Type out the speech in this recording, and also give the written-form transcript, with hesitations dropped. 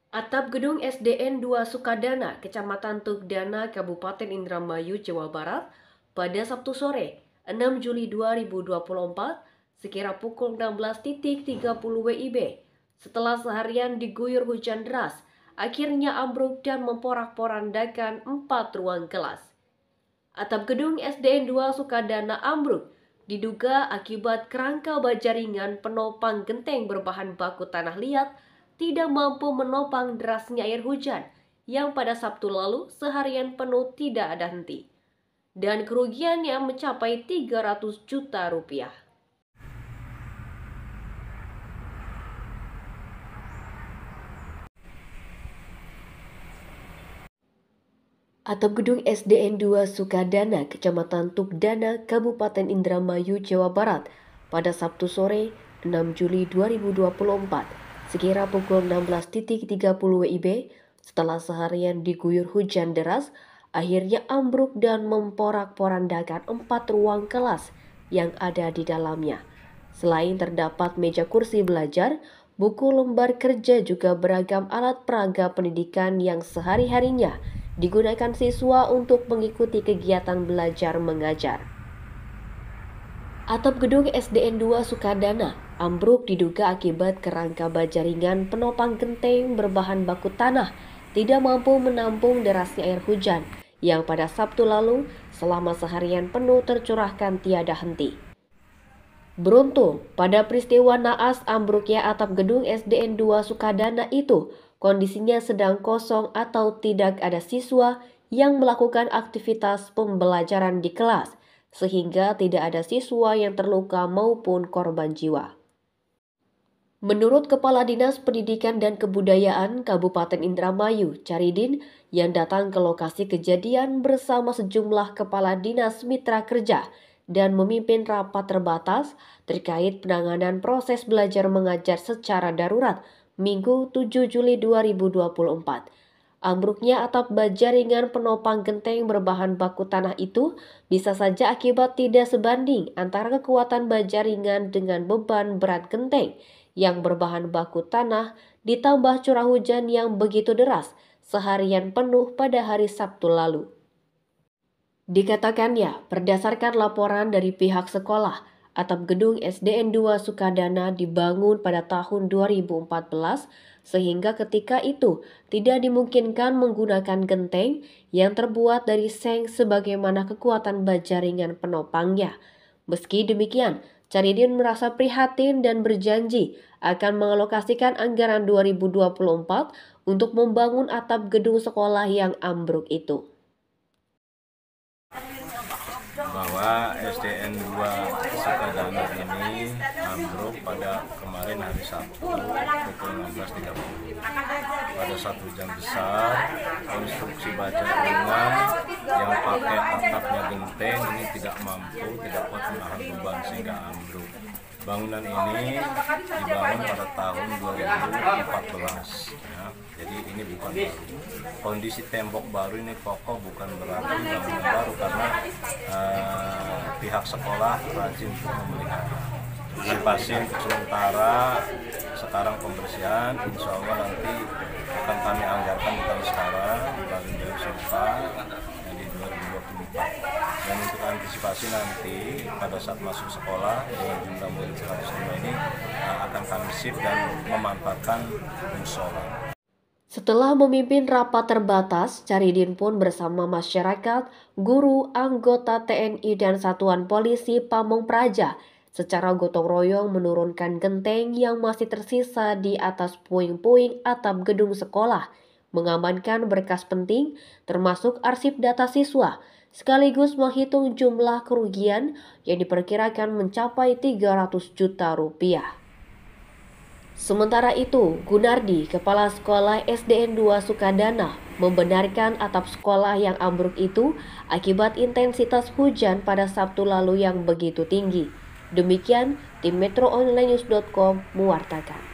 Atap gedung SDN 2 Sukadana, Kecamatan Tugdana, Kabupaten Indramayu, Jawa Barat, pada Sabtu sore, 6 Juli 2024, sekira pukul 16.30 WIB. Setelah seharian diguyur hujan deras, akhirnya ambruk dan memporak-porandakan 4 ruang kelas. Atap gedung SDN 2 Sukadana ambruk, diduga akibat kerangka baja ringan penopang genteng berbahan baku tanah liat tidak mampu menopang derasnya air hujan yang pada Sabtu lalu seharian penuh tidak ada henti. Dan kerugiannya mencapai 300 juta rupiah. Atap gedung SDN 2 Sukadana, Kecamatan Tugdana, Kabupaten Indramayu, Jawa Barat, pada Sabtu sore, 6 Juli 2024, sekira pukul 16.30 WIB, setelah seharian diguyur hujan deras, akhirnya ambruk dan memporak-porandakan 4 ruang kelas yang ada di dalamnya. Selain terdapat meja kursi belajar, buku lembar kerja juga beragam alat peraga pendidikan yang sehari-harinya digunakan siswa untuk mengikuti kegiatan belajar mengajar. Atap gedung SDN 2 Sukadana ambruk diduga akibat kerangka baja ringan penopang genteng berbahan baku tanah tidak mampu menampung derasnya air hujan yang pada Sabtu lalu selama seharian penuh tercurahkan tiada henti. Beruntung, pada peristiwa naas ambruknya atap gedung SDN 2 Sukadana itu, kondisinya sedang kosong atau tidak ada siswa yang melakukan aktivitas pembelajaran di kelas, sehingga tidak ada siswa yang terluka maupun korban jiwa. Menurut Kepala Dinas Pendidikan dan Kebudayaan Kabupaten Indramayu, Caridin, yang datang ke lokasi kejadian bersama sejumlah kepala dinas mitra kerja dan memimpin rapat terbatas terkait penanganan proses belajar mengajar secara darurat Minggu 7 Juli 2024. Ambruknya atap baja ringan penopang genteng berbahan baku tanah itu bisa saja akibat tidak sebanding antara kekuatan baja ringan dengan beban berat genteng yang berbahan baku tanah ditambah curah hujan yang begitu deras seharian penuh pada hari Sabtu lalu. Dikatakannya, berdasarkan laporan dari pihak sekolah, atap gedung SDN 2 Sukadana dibangun pada tahun 2014 sehingga ketika itu tidak dimungkinkan menggunakan genteng yang terbuat dari seng sebagaimana kekuatan baja ringan penopangnya. Meski demikian, Caridin merasa prihatin dan berjanji akan mengalokasikan anggaran 2024 untuk membangun atap gedung sekolah yang ambruk itu. Bahwa SDN 2 Sukadana ini ambruk pada kemarin hari Sabtu pukul 16.30. Pada 1 jam besar, konstruksi baja ringan yang pakai atapnya genteng ini tidak kuat menahan beban sehingga ambruk. Bangunan ini dibangun pada tahun 2014. Ya. Jadi ini bukan baru. Kondisi tembok baru ini kokoh bukan berarti bangunan baru karena pihak sekolah rajin untuk memelihara. Antisipasi untuk sementara sekarang pembersihan, insya Allah nanti akan kami anggarkan di tahun sekarang, bulan Juli di 2024. Dan untuk antisipasi nanti pada saat masuk sekolah dengan jumlah murid 105 ini akan kami shift dan memanfaatkan musola. Setelah memimpin rapat terbatas, Caridin pun bersama masyarakat, guru, anggota TNI dan Satuan Polisi Pamong Praja secara gotong royong menurunkan genteng yang masih tersisa di atas puing-puing atap gedung sekolah, mengamankan berkas penting termasuk arsip data siswa, sekaligus menghitung jumlah kerugian yang diperkirakan mencapai 300 juta rupiah. Sementara itu, Gunardi, Kepala Sekolah SDN 2 Sukadana, membenarkan atap sekolah yang ambruk itu akibat intensitas hujan pada Sabtu lalu yang begitu tinggi. Demikian, tim metroonlinenews.com mewartakan.